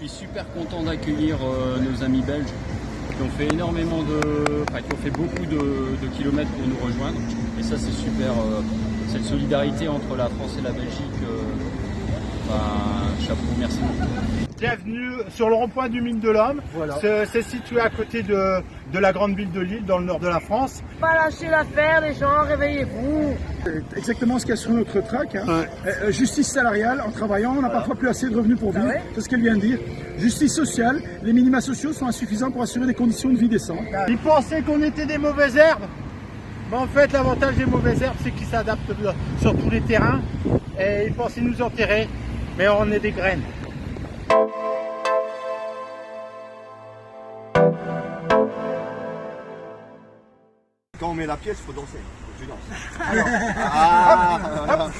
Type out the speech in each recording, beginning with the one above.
suis super content d'accueillir nos amis belges qui ont fait énormément qui ont fait beaucoup de kilomètres pour nous rejoindre. Et ça c'est super, cette solidarité entre la France et la Belgique, chapeau, merci beaucoup. Bienvenue sur le rond-point du Mine de l'Homme. Voilà. C'est situé à côté de la grande ville de Lille, dans le nord de la France. Pas lâcher l'affaire, les gens, réveillez-vous. Exactement ce qu'il y a sur notre track. Hein. Ouais. Justice salariale, en travaillant, on n'a parfois plus assez de revenus pour vivre. C'est ce qu'elle vient de dire. Justice sociale, les minima sociaux sont insuffisants pour assurer des conditions de vie décentes. Ils pensaient qu'on était des mauvaises herbes. Mais en fait, l'avantage des mauvaises herbes, c'est qu'ils s'adaptent sur tous les terrains. Et ils pensaient nous enterrer. Mais on est des graines. Quand on met la pièce, il faut danser. Tu danses.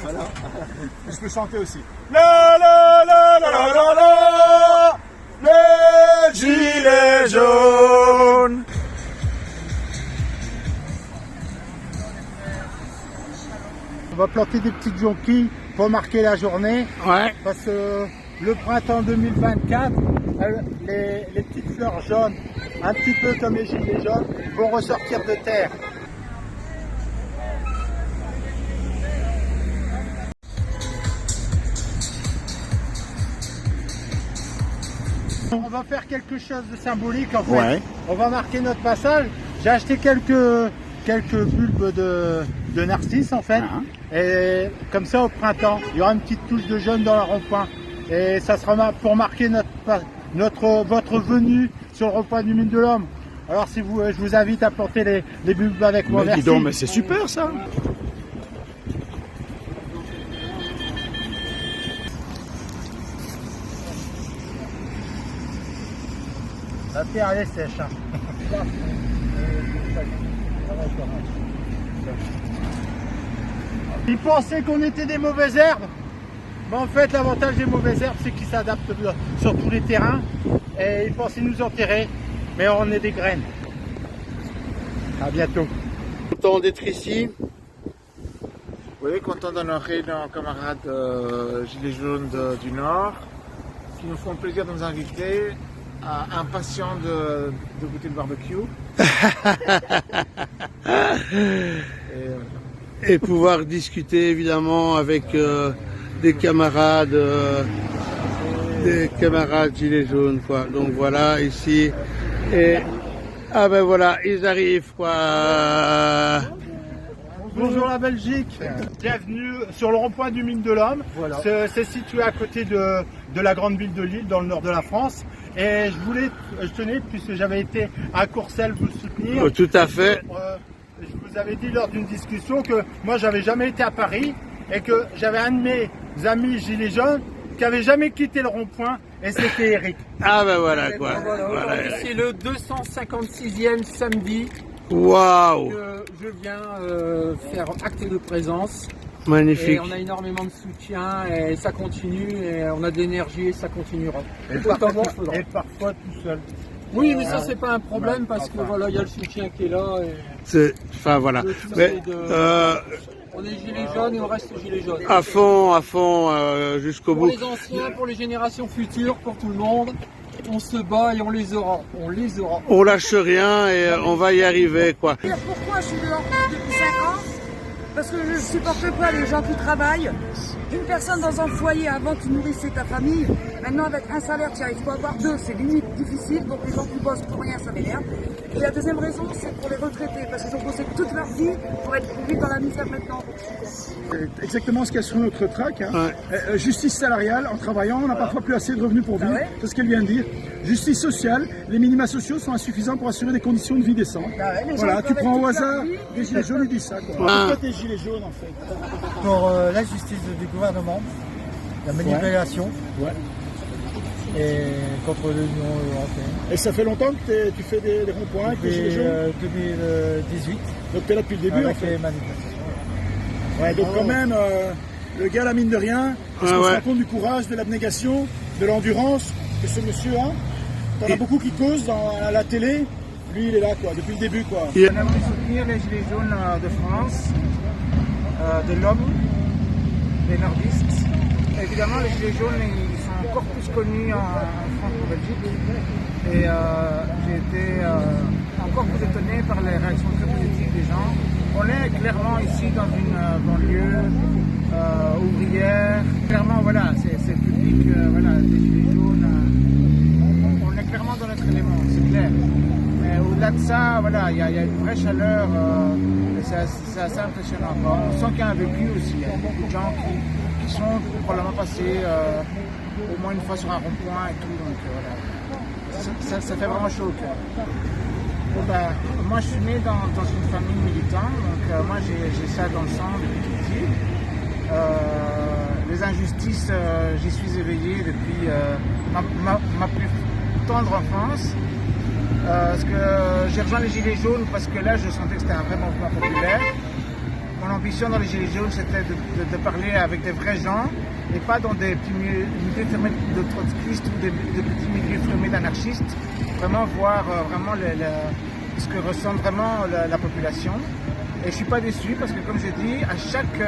Voilà. Je peux chanter aussi. La la la la la la la, les gilets jaunes. On va planter des petites jonquilles pour marquer la journée. Ouais. Parce que le printemps 2024, les petites fleurs jaunes, un petit peu comme les gilets jaunes, vont ressortir de terre. On va faire quelque chose de symbolique en fait. Ouais. On va marquer notre passage. J'ai acheté quelques bulbes de narcisses en fait. Et comme ça au printemps, il y aura une petite touche de jaune dans le rond-point. Et ça sera pour marquer votre venue sur le rond-point du Mine de l'Homme. Alors si je vous invite à planter les bulbes avec moi. Mais dis donc, mais c'est super ça. La terre elle est sèche. Hein. Ils pensaient qu'on était des mauvaises herbes. Mais en fait, l'avantage des mauvaises herbes, c'est qu'ils s'adaptent sur tous les terrains. Et ils pensaient nous enterrer. Mais on est des graines. À bientôt. Content d'être ici. Oui, content d'honorer nos camarades Gilets jaunes du Nord qui nous font le plaisir de nous inviter. Impatient de goûter le barbecue. Et pouvoir discuter évidemment avec des camarades gilets jaunes quoi. Donc voilà ici et ben voilà ils arrivent quoi. Bonjour la Belgique, bienvenue sur le rond-point du Mine de l'Homme. Voilà. C'est situé à côté de la grande ville de Lille, dans le nord de la France. Et je tenais, puisque j'avais été à Courcelles vous soutenir. Oh, tout à fait. Je vous avais dit lors d'une discussion que moi j'avais jamais été à Paris et que j'avais un de mes amis gilets jaunes qui avait jamais quitté le rond-point et c'était Eric. Ah ben voilà quoi. Voilà. C'est le 256e samedi Waouh. que je viens faire acte de présence. Magnifique. Et on a énormément de soutien et ça continue et on a de l'énergie et ça continuera. Et parfois tout seul. Oui, mais ça c'est pas un problème parce que voilà, il y a le soutien qui est là. Et Enfin voilà. Mais, on est gilets jaunes et on reste gilets jaunes. à fond, jusqu'au Pour bout. les anciens, pour les générations futures, pour tout le monde, on se bat et on les aura. On les aura. On lâche rien et on va y arriver quoi. Pourquoi je suis dehors depuis 5 ans? Parce que je ne supporte pas les gens qui travaillent. Une personne dans un foyer, avant tu nourrissais ta famille, maintenant avec un salaire tu arrives pas à avoir deux, c'est limite difficile, donc les gens qui bossent pour rien ça m'énerve. Et la deuxième raison c'est pour les retraités, parce qu'ils ont bossé toute leur vie pour être conduits dans la misère maintenant. Exactement ce qu'il y a sur notre track. Hein. Ouais. Justice salariale, en travaillant, on n'a parfois plus assez de revenus pour vivre. C'est ce qu'elle vient de dire. Justice sociale, les minima sociaux sont insuffisants pour assurer des conditions de vie décentes. Voilà, tu prends au hasard des gilets jaunes, ils disent ça. Quoi. Pourquoi t'es gilets jaunes en fait? Pour la justice du gouvernement, la manipulation et contre l'Union européenne. Et ça fait longtemps que tu fais des ronds-points avec les gilets jaunes 2018. Donc tu es là depuis le début en avec fait. les manifestations. Ouais, donc quand même, le gars, la mine de rien, parce qu'on se rend compte du courage, de l'abnégation, de l'endurance que ce monsieur a. T'en as beaucoup qui causent à la télé. Lui, il est là, quoi, depuis le début, quoi. On aimerait soutenir les gilets jaunes de France, de l'homme, des nordistes. Évidemment, les gilets jaunes, ils sont encore plus connus en France. Belgique. Et j'ai été encore plus étonné par les réactions très positives des gens. On est clairement ici dans une banlieue ouvrière. Clairement, voilà, c'est le public, voilà, des gilets jaunes. On est clairement dans notre élément, c'est clair. Mais au-delà de ça, voilà, il y a une vraie chaleur. Et c'est assez impressionnant. On sent qu'il y a un vécu aussi. Il y a beaucoup de gens qui sont probablement passés au moins une fois sur un rond-point et tout. Donc voilà, ça fait vraiment chaud au cœur. Bon, moi, je suis né dans une famille militante, donc moi j'ai ça dans le sang depuis tout petit. Les injustices, j'y suis éveillé depuis ma plus tendre enfance. Parce que j'ai rejoint les Gilets jaunes parce que là je sentais que c'était un vrai mouvement populaire. Mon ambition dans les Gilets jaunes c'était de parler avec des vrais gens et pas dans des petits milieux fermés de trotskistes ou des petits milieux fermés d'anarchistes. Vraiment voir vraiment ce que ressent vraiment la population. Et je ne suis pas déçu parce que comme j'ai dit, à chaque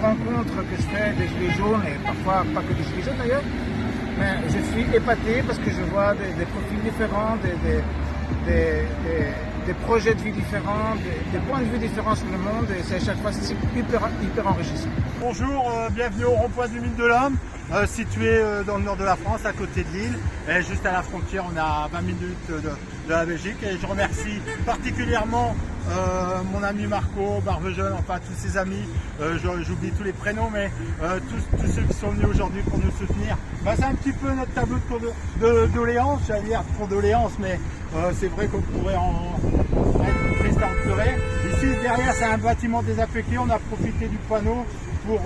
rencontre que je fais des Gilets jaunes, et parfois pas que des Gilets jaunes d'ailleurs, mais je suis épaté parce que je vois des profils différents, des projets de vie différents, des points de vue différents sur le monde et c'est à chaque fois hyper enrichissant. Bonjour, bienvenue au rond-point du Mine de l'Homme, situé dans le nord de la France, à côté de Lille. Et juste à la frontière, on a 20 minutes de la Belgique. Et je remercie particulièrement mon ami Marco, Barbejeune, enfin tous ses amis. J'oublie tous les prénoms, mais tous ceux qui sont venus aujourd'hui pour nous soutenir. C'est un petit peu notre tableau de doléances, j'allais dire condoléances, mais c'est vrai qu'on pourrait en être triste à en pleurer. Ici, derrière, c'est un bâtiment désaffecté. On a profité du panneau pour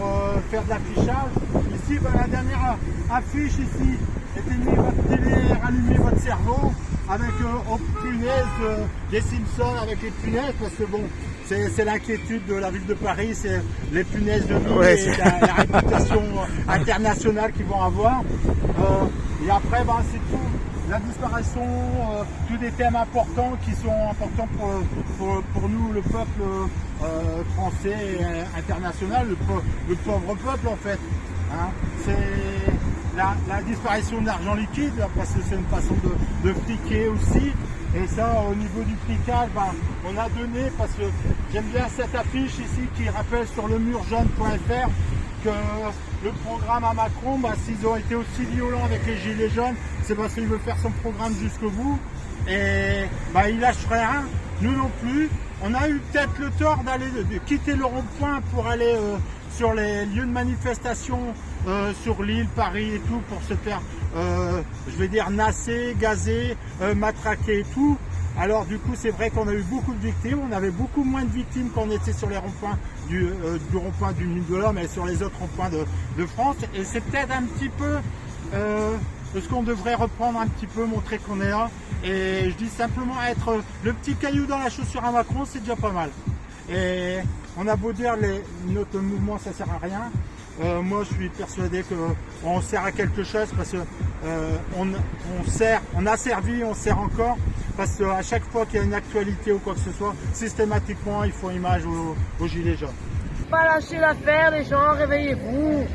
faire de l'affichage. Ici, la dernière affiche ici, éteignez votre télé, rallumez votre cerveau, avec aux punaises des Simpsons, avec les punaises, parce que bon, c'est l'inquiétude de la ville de Paris, c'est les punaises de nuit et la réputation internationale qu'ils vont avoir. Et après, c'est tout. La disparition, tous des thèmes importants qui sont importants pour nous, le peuple français et international, le pauvre peuple en fait. Hein. C'est la disparition de l'argent liquide, parce que c'est une façon de friquer aussi. Et ça, au niveau du fricage, on a donné, parce que j'aime bien cette affiche ici qui rappelle sur le mur jaune.fr que le programme à Macron, s'ils ont été aussi violents avec les Gilets jaunes, c'est parce qu'il veut faire son programme jusqu'au bout. Et il lâche rien, nous non plus. On a eu peut-être le tort de quitter le rond-point pour aller sur les lieux de manifestation sur Lille, Paris et tout, pour se faire, je vais dire, nasser, gazer, matraquer et tout. Alors du coup, c'est vrai qu'on a eu beaucoup de victimes, on avait beaucoup moins de victimes quand on était sur les ronds-points du rond-point du Mine de l'Homme et sur les autres ronds-points de France. Et c'est peut-être un petit peu ce qu'on devrait reprendre un petit peu, montrer qu'on est là. Et je dis simplement être le petit caillou dans la chaussure à Macron, c'est déjà pas mal. Et on a beau dire notre mouvement ça sert à rien. Moi je suis persuadé qu'on sert à quelque chose parce que on a servi, on sert encore, parce qu'à chaque fois qu'il y a une actualité ou quoi que ce soit, systématiquement ils font image aux Gilets jaunes. Pas lâcher l'affaire les gens, réveillez-vous,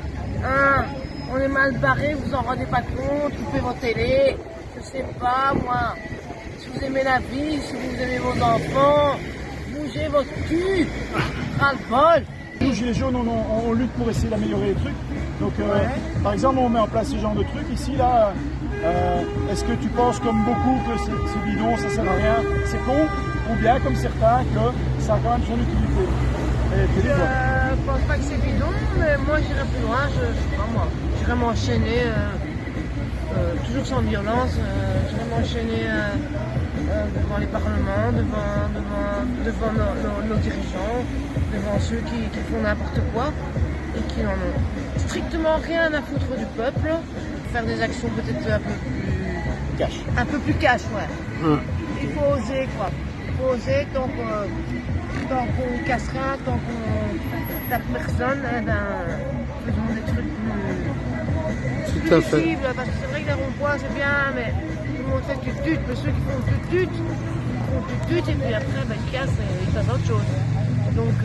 hein, on est mal barré, vous en rendez pas compte, coupez vos télé, je sais pas moi, si vous aimez la vie, si vous aimez vos enfants, bougez votre cul, ras-le-bol. Nous, Gilets jaunes, on lutte pour essayer d'améliorer les trucs. Donc, par exemple, on met en place ce genre de trucs. Ici, là, est-ce que tu penses, comme beaucoup, que c'est bidon, ça sert à rien, c'est con, ou bien, comme certains, que ça a quand même son utilité? Je pense pas que c'est bidon, mais moi, j'irais plus loin. Je sais pas moi. J'irais m'enchaîner, toujours sans violence. J'irais m'enchaîner devant les parlements, devant nos dirigeants, devant ceux qui font n'importe quoi et qui n'en ont strictement rien à foutre du peuple. Faire des actions peut-être un peu plus cash, ouais. Il faut oser, quoi. Il faut oser tant qu'on casse rien, tant qu'on tape personne, faisons des trucs plus visibles, parce que c'est vrai que les ronds-points c'est bien, mais tout le monde fait tut-tut, mais ceux qui font tut-tut, et puis après ils cassent et ils passent à autre chose. Donc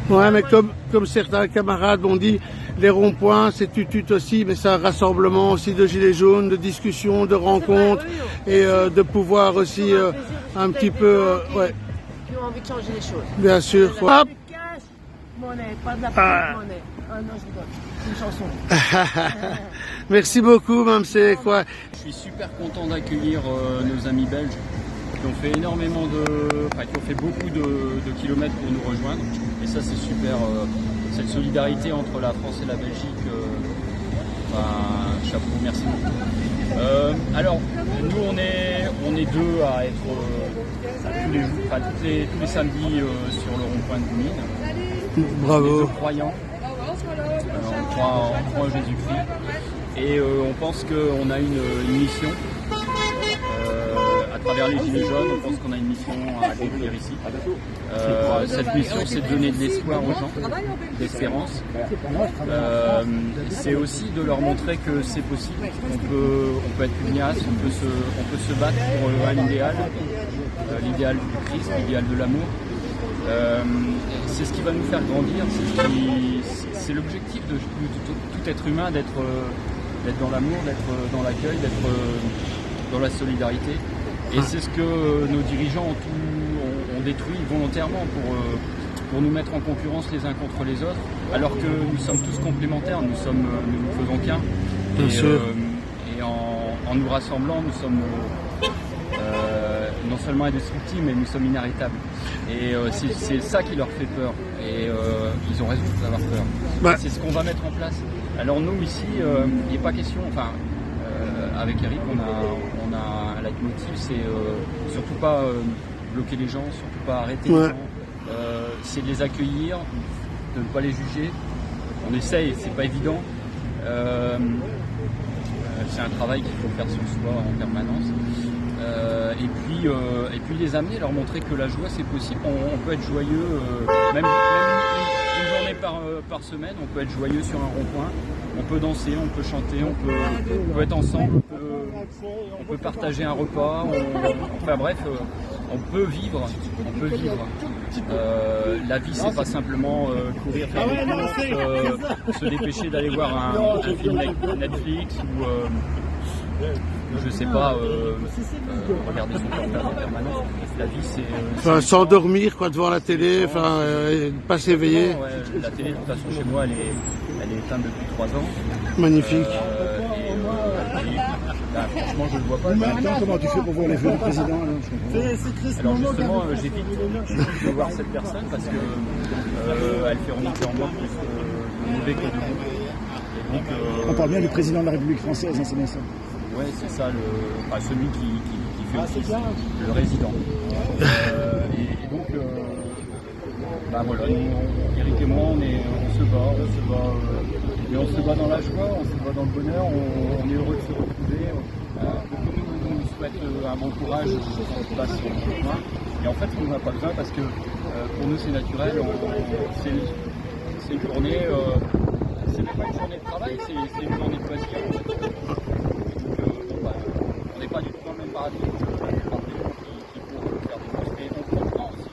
ouais, mais comme certains camarades m'ont dit, les ronds-points, c'est tutut aussi, mais c'est un rassemblement aussi de gilets jaunes, de discussions, de rencontres et de pouvoir aussi un petit peu, ouais. Qui ont envie de changer les choses. Bien sûr. Hop. Monnaie, pas de la petite monnaie. Ah non, je rigole. C'est une chanson. Merci beaucoup, Mme C'est quoi. Je suis super content d'accueillir nos amis belges qui ont fait énormément qui ont fait beaucoup de kilomètres pour nous rejoindre. Et ça, c'est super. Cette solidarité entre la France et la Belgique, chapeau, merci beaucoup. Alors, nous, on est deux à être tous les samedis sur le rond-point de Boumine. Bravo. Deux croyants. On croit en Jésus-Christ. Et on pense qu'on a une mission. À travers les Gilets jaunes, on pense qu'on a une mission à accomplir ici. Cette mission, c'est de donner de l'espoir aux gens, d'espérance. C'est aussi de leur montrer que c'est possible. On peut être pugnace, on peut se battre pour un idéal, l'idéal du Christ, l'idéal de l'amour. C'est ce qui va nous faire grandir, c'est l'objectif de tout être humain, d'être dans l'amour, d'être dans l'accueil, d'être dans la solidarité. Et c'est ce que nos dirigeants ont détruit volontairement pour nous mettre en concurrence les uns contre les autres, alors que nous sommes tous complémentaires, nous ne faisons qu'un. Et en nous rassemblant, nous sommes non seulement indestructibles, mais nous sommes inarrêtables. Et c'est ça qui leur fait peur. Et ils ont raison d'avoir peur. Ouais. C'est ce qu'on va mettre en place. Alors nous ici, il n'est pas question, avec Eric, on a un leitmotiv, c'est surtout pas bloquer les gens, surtout pas arrêter les gens. C'est de les accueillir, de ne pas les juger. On essaye, c'est pas évident. C'est un travail qu'il faut faire sur soi en permanence. Et puis les amener, leur montrer que la joie c'est possible. On peut être joyeux, même une journée par semaine, on peut être joyeux sur un rond-point. On peut danser, on peut chanter, on peut être ensemble, on peut partager un repas. On peut vivre. La vie, c'est pas simplement courir, faire des courses, se dépêcher d'aller voir un film Netflix ou je sais pas, regarder son portable en permanence. La vie, c'est s'endormir devant la télé, pas s'éveiller. Ouais, la télé, de toute façon, chez moi, elle est éteinte depuis 3 ans. Magnifique. Franchement, je ne le vois pas. Maintenant, comment tu fais pour voir les vœux du président? Alors justement, j'évite de voir cette personne parce que elle fait remonter en moi plus mauvais que de bon. Donc, on parle bien du président de la République française, c'est bien ça. Ouais, c'est ça, celui qui fait office, le résident. Et donc, voilà, Eric et moi, on se bat, mais on se bat dans la joie, on se bat dans le bonheur, on est heureux de se retrouver. Beaucoup nous souhaitent un bon courage quand on se passe sur le chemin. Et en fait, on n'en a pas besoin parce que pour nous, c'est naturel. C'est une journée, c'est même pas une journée de travail, c'est une journée de loisir. On n'est pas du tout dans le même paradigme. Qui pour faire des choses, mais on comprend aussi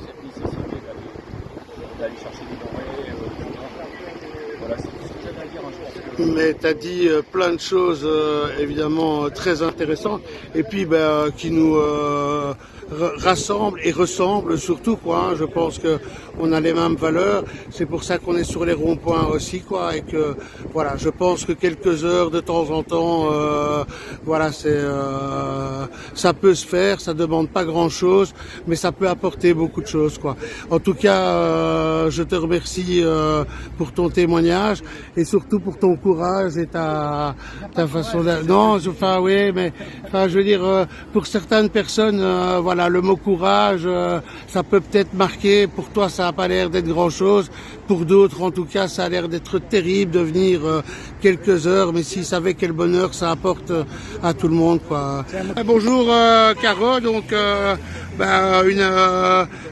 cette nécessité d'aller chercher des denrées. Voilà, c'est tout ce que j'avais à dire. Mais tu as dit plein de choses évidemment très intéressantes et puis qui nous rassemblent et ressemblent surtout Je pense que on a les mêmes valeurs, c'est pour ça qu'on est sur les ronds-points aussi et que voilà, je pense que quelques heures de temps en temps ça peut se faire, ça demande pas grand-chose, mais ça peut apporter beaucoup de choses En tout cas, je te remercie pour ton témoignage et surtout pour ton courage et ta façon de... Non, je veux dire, pour certaines personnes, le mot courage, ça peut peut-être marquer. Pour toi, ça n'a pas l'air d'être grand-chose. Pour d'autres, en tout cas, ça a l'air d'être terrible de venir quelques heures. Mais s'ils savaient quel bonheur ça apporte à tout le monde, Bonjour, Caro, donc une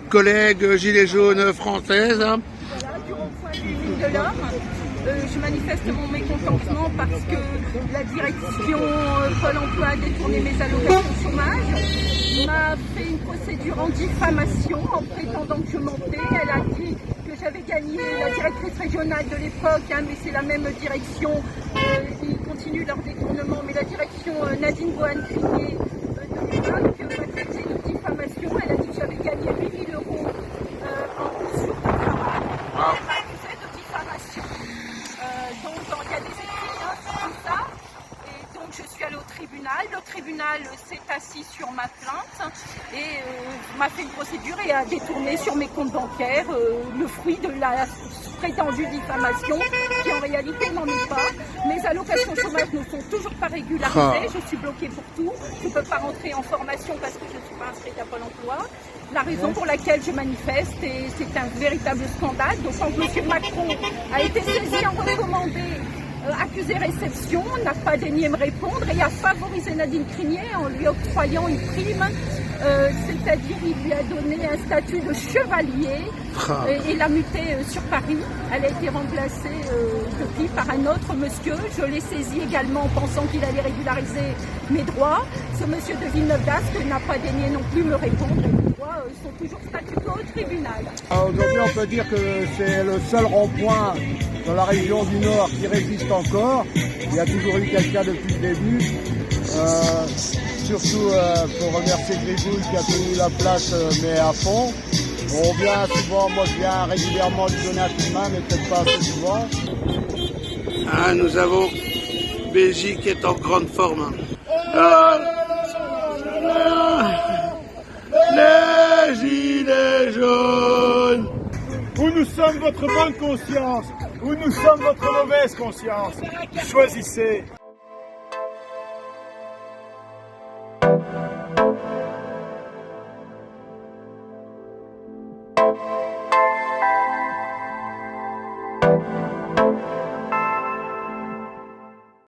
collègue gilet jaune française. Voilà, du rond-point du Mine de l'Or. Je manifeste mon mécontentement parce que la direction Pôle emploi a détourné mes allocations chômage, m'a fait une procédure en diffamation en prétendant que je mentais. Elle a dit que j'avais gagné la directrice régionale de l'époque, hein, mais c'est la même direction, ils continuent leur détournement, mais la direction Nadine Bohan-Crinier de l'époque m'a traité de diffamation. Elle a dit que j'avais gagné 8 000 € en usure de travail. Elle m'a accusé de diffamation. Donc il y a des écrits sur tout ça. Et donc je suis allée au tribunal. Le tribunal s'est assis sur ma plainte et m'a fait une procédure et a détourné sur mes comptes bancaires le fruit de la prétendue diffamation qui en réalité n'en est pas. Mes allocations chômage ne sont toujours pas régularisées. Je suis bloquée pour tout. Je ne peux pas rentrer en formation parce que je ne suis pas inscrite à Pôle emploi. La raison pour laquelle je manifeste, et c'est un véritable scandale. Donc quand M. Macron a été saisi en recommandé, accusé réception, n'a pas daigné me répondre et a favorisé Nadine Crinier en lui octroyant une prime, c'est-à-dire il lui a donné un statut de chevalier et l'a mutée sur Paris. Elle a été remplacée depuis par un autre monsieur. Je l'ai saisi également en pensant qu'il allait régulariser mes droits. Ce monsieur de Villeneuve-d'Ascq n'a pas daigné non plus me répondre et mes droits sont toujours statu quo au tribunal. Aujourd'hui on peut dire que c'est le seul rond-point dans la région du Nord qui résiste encore. Il y a toujours eu quelqu'un depuis le début. Surtout pour remercier Gribouille qui a tenu la place mais à fond. On vient souvent, moi je viens régulièrement lui donner un coup de main, mais peut-être pas assez souvent. Ah, nous avons Belgique qui est en grande forme. Les gilets jaunes. Où nous sommes votre bonne conscience, où nous sommes votre mauvaise conscience. Choisissez.